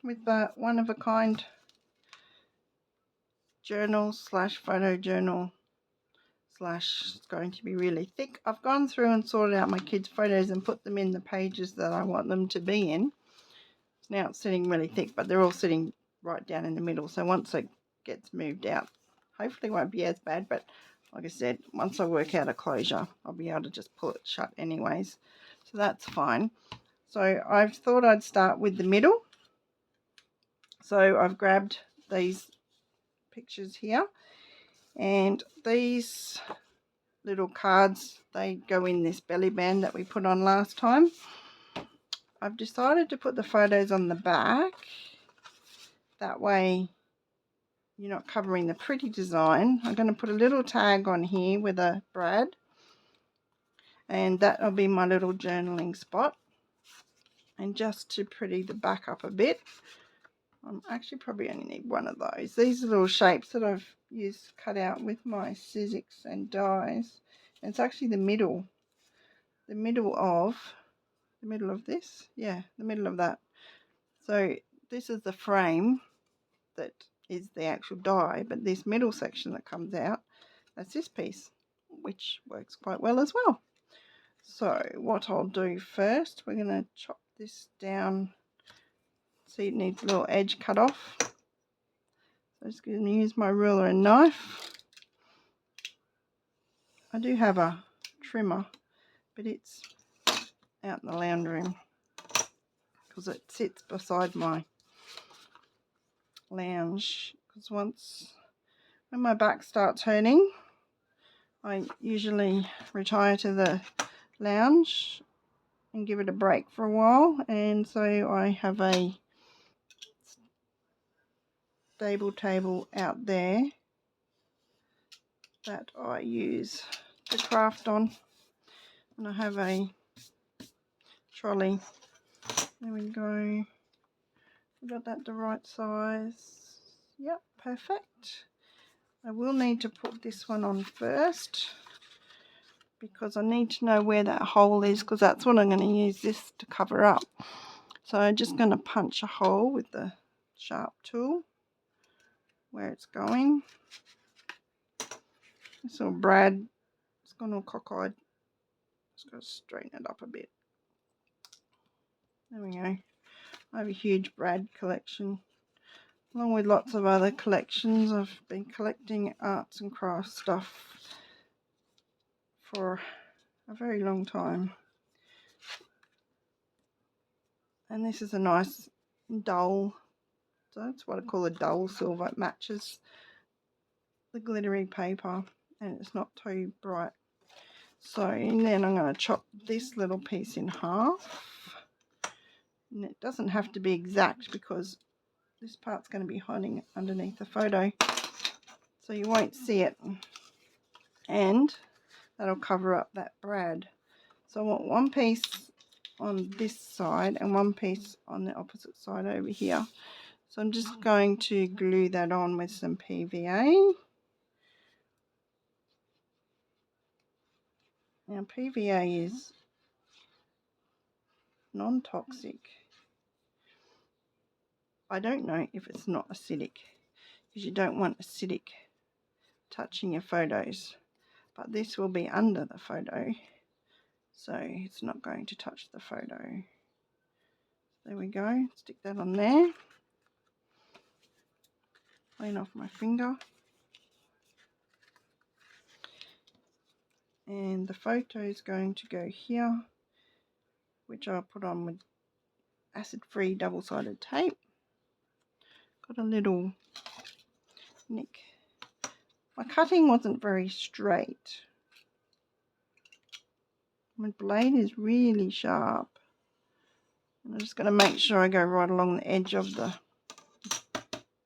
with the one of a kind journal slash photo journal slash it's going to be really thick. I've gone through and sorted out my kids' photos and put them in the pages that I want them to be in. Now it's sitting really thick, but they're all sitting right down in the middle. So once it gets moved out, hopefully it won't be as bad. But like I said, once I work out a closure, I'll be able to just pull it shut anyways. So that's fine. So I thought I'd start with the middle. So I've grabbed these pictures here, and these little cards, they go in this belly band that we put on last time. I've decided to put the photos on the back. That way you're not covering the pretty design. I'm going to put a little tag on here with a brad, and that'll be my little journaling spot. And just to pretty the back up a bit, I'm actually probably only need one of those. These are little shapes that I've used cut out with my Sizzix and dies. And it's actually the middle of this. Yeah, the middle of that. So this is the frame that is the actual die, but this middle section that comes out, that's this piece, which works quite well as well. So what I'll do first, we're going to chop this down. See, it needs a little edge cut off. So I'm just going to use my ruler and knife. I do have a trimmer, but it's out in the lounge room because it sits beside my lounge. Because when my back starts hurting, I usually retire to the lounge and give it a break for a while, and so I have a stable table out there that I use to craft on, and I have a trolley. There we go. I got that the right size. Yep, perfect. I will need to put this one on first because I need to know where that hole is, because that's what I'm going to use this to cover up. So I'm just going to punch a hole with the sharp tool where it's going. This little brad, it's gone all cockeyed. Just got to straighten it up a bit. There we go. I have a huge brad collection, along with lots of other collections. I've been collecting arts and crafts stuff for a very long time. And this is a nice dull, so that's what I call a dull silver. It matches the glittery paper and it's not too bright. So then I'm going to chop this little piece in half. And it doesn't have to be exact because this part's going to be hiding underneath the photo, so you won't see it. And that'll cover up that brad. So I want one piece on this side and one piece on the opposite side over here. So I'm just going to glue that on with some PVA. Now PVA is non-toxic. I don't know if it's not acidic, because you don't want acidic touching your photos, but this will be under the photo, so it's not going to touch the photo. There we go, stick that on there, clean off my finger, and the photo is going to go here, which I'll put on with acid-free double-sided tape. Got a little nick. My cutting wasn't very straight. My blade is really sharp. I'm just going to make sure I go right along the edge of the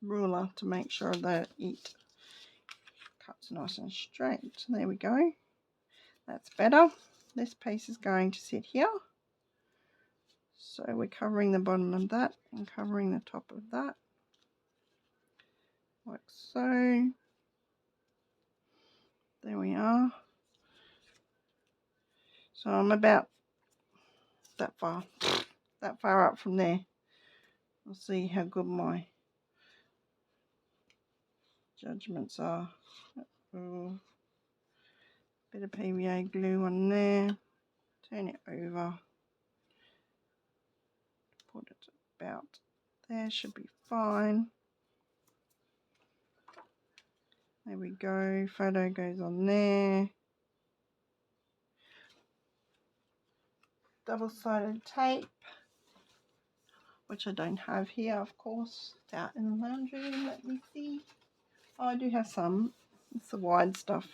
ruler to make sure that it cuts nice and straight. There we go. That's better. This piece is going to sit here. So we're covering the bottom of that and covering the top of that, like so. There we are. So I'm about that far up from there. I'll see how good my judgments are. Ooh. Bit of PVA glue on there. Turn it over. Put it about there. Should be fine. There we go. Photo goes on there. Double-sided tape, which I don't have here, of course. It's out in the laundry room. Let me see. Oh, I do have some. It's the wide stuff.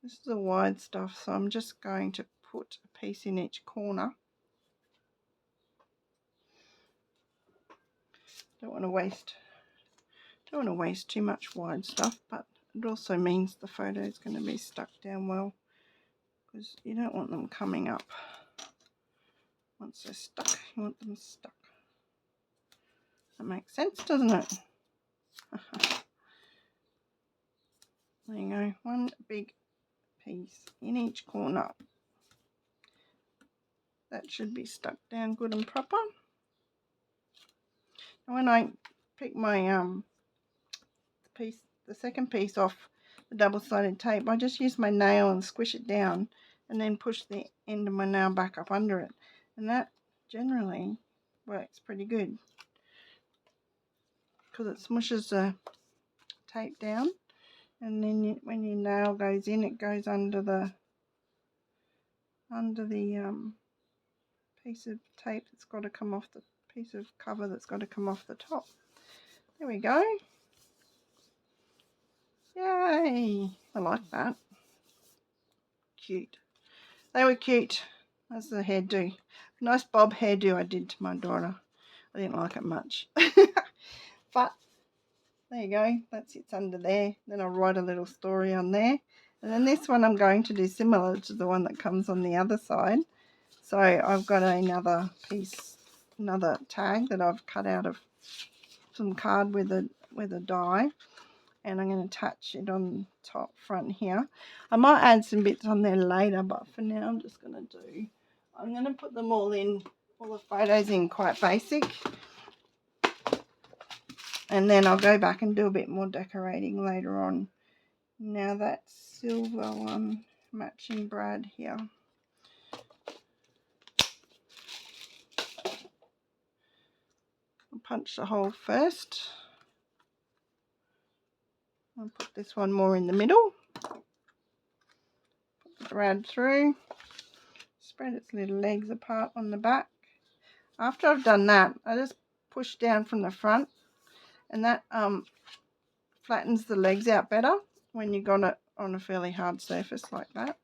This is the wide stuff, so I'm just going to put a piece in each corner. Don't want to waste too much wide stuff, but it also means the photo is going to be stuck down well, because you don't want them coming up. Once they're stuck, you want them stuck. That makes sense, doesn't it? There you go, one big piece in each corner. That should be stuck down good and proper. And when I pick my the second piece off the double-sided tape, I just use my nail and squish it down, and then push the end of my nail back up under it, and that generally works pretty good because it smushes the tape down, and then when your nail goes in, it goes under the piece of tape that's got to come off, the piece of cover that's got to come off the top. There we go. Yay! I like that. Cute. They were cute. That's the hairdo. Nice bob hairdo I did to my daughter. I didn't like it much. But there you go. That sits under there. Then I'll write a little story on there. And then this one I'm going to do similar to the one that comes on the other side. So I've got another piece, another tag that I've cut out of some card with a die. And I'm going to attach it on top front here. I might add some bits on there later, but for now I'm going to put them all the photos in quite basic, and then I'll go back and do a bit more decorating later on. Now that silver one matching Brad here. I'll punch the hole first. I'll put this one more in the middle. Put the Brad through. Spread its little legs apart on the back. After I've done that, I just push down from the front, and that flattens the legs out better when you got it on a fairly hard surface like that.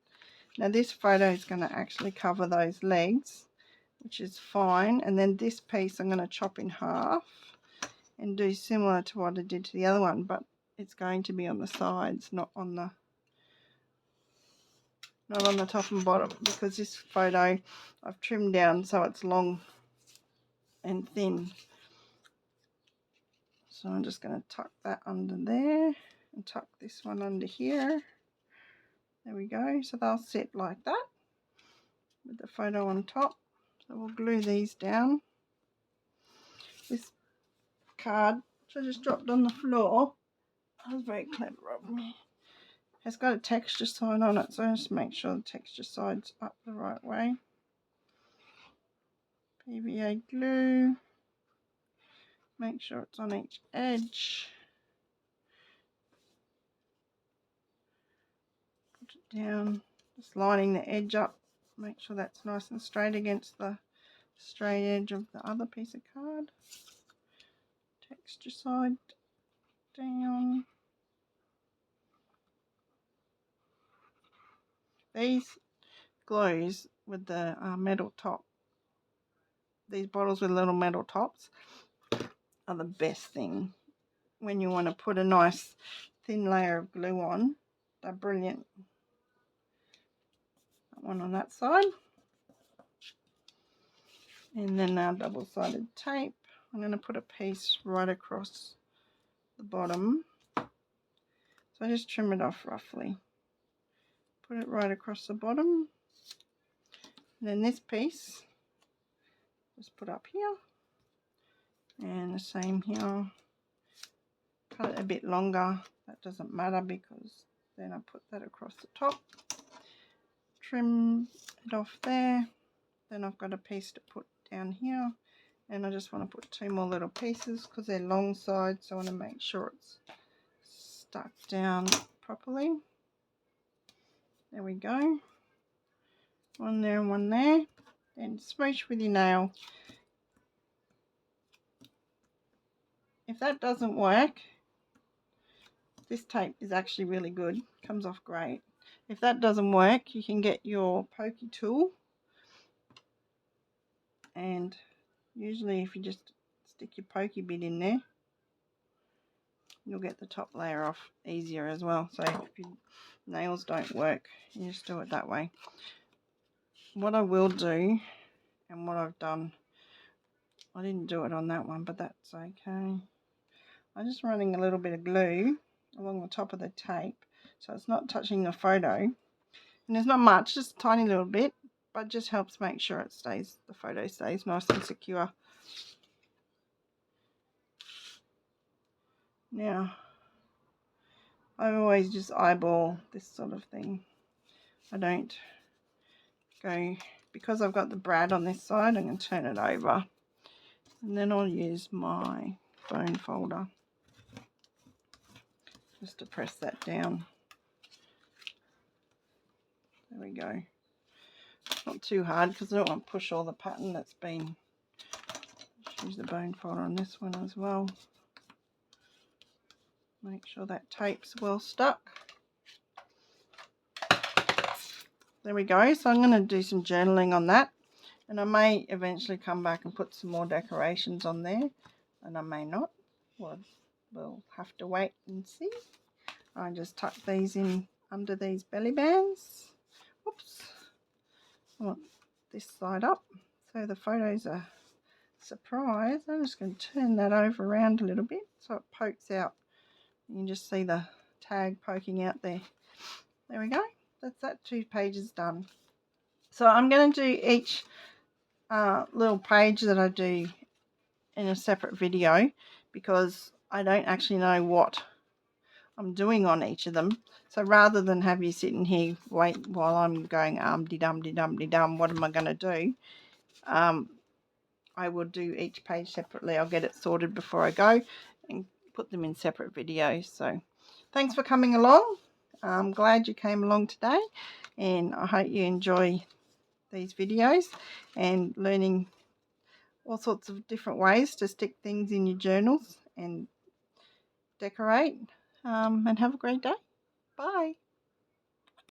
Now this photo is going to actually cover those legs, which is fine. And then this piece I'm going to chop in half and do similar to what I did to the other one, but it's going to be on the sides, not on the top and bottom, because this photo I've trimmed down so it's long and thin. So I'm just going to tuck that under there and tuck this one under here. There we go. So they'll sit like that with the photo on top. So we'll glue these down. This card, which I just dropped on the floor, that was very clever of me. It's got a texture side on it, so just make sure the texture side's up the right way. PVA glue. Make sure it's on each edge. Put it down, just lining the edge up. Make sure that's nice and straight against the straight edge of the other piece of card. Texture side down. These glues with the metal top, these bottles with little metal tops, are the best thing when you want to put a nice thin layer of glue on. They're brilliant. That one on that side. And then our double-sided tape. I'm going to put a piece right across the bottom. So I just trim it off roughly. Put it right across the bottom. And then this piece, just put up here. And the same here. Cut it a bit longer. That doesn't matter because then I put that across the top. Trim it off there. Then I've got a piece to put down here. And I just want to put 2 more little pieces because they're long sides. So I want to make sure it's stuck down properly. There we go. One there and one there. Then smoosh with your nail. If that doesn't work, this tape is actually really good. Comes off great. If that doesn't work, you can get your pokey tool. And usually if you just stick your pokey bit in there, you'll get the top layer off easier as well. So if your nails don't work, you just do it that way. What I will do, and what I've done, I didn't do it on that one, but that's okay. I'm just running a little bit of glue along the top of the tape so it's not touching the photo. And there's not much, just a tiny little bit, but it just helps make sure it stays, the photo stays nice and secure. Now, I always just eyeball this sort of thing. I don't go, because I've got the brad on this side, I'm going to turn it over. And then I'll use my bone folder just to press that down. There we go. Not too hard because I don't want to push all the pattern that's been. Just use the bone folder on this one as well. Make sure that tape's well stuck. There we go. So I'm going to do some journaling on that. And I may eventually come back and put some more decorations on there. And I may not. Well, we'll have to wait and see. I just tuck these in under these belly bands. Oops. I want this side up so the photos are surprised. I'm just going to turn that over around a little bit so it pokes out. You can just see the tag poking out there. There we go. That's that 2 pages done. So I'm going to do each little page that I do in a separate video because I don't actually know what I'm doing on each of them. So rather than have you sitting here wait while I'm going dum-de-dum-de-dum-de-dum, what am I going to do? I will do each page separately. I'll get it sorted before I go and put them in separate videos. So thanks for coming along. I'm glad you came along today, and I hope you enjoy these videos and learning all sorts of different ways to stick things in your journals and decorate. And have a great day. Bye.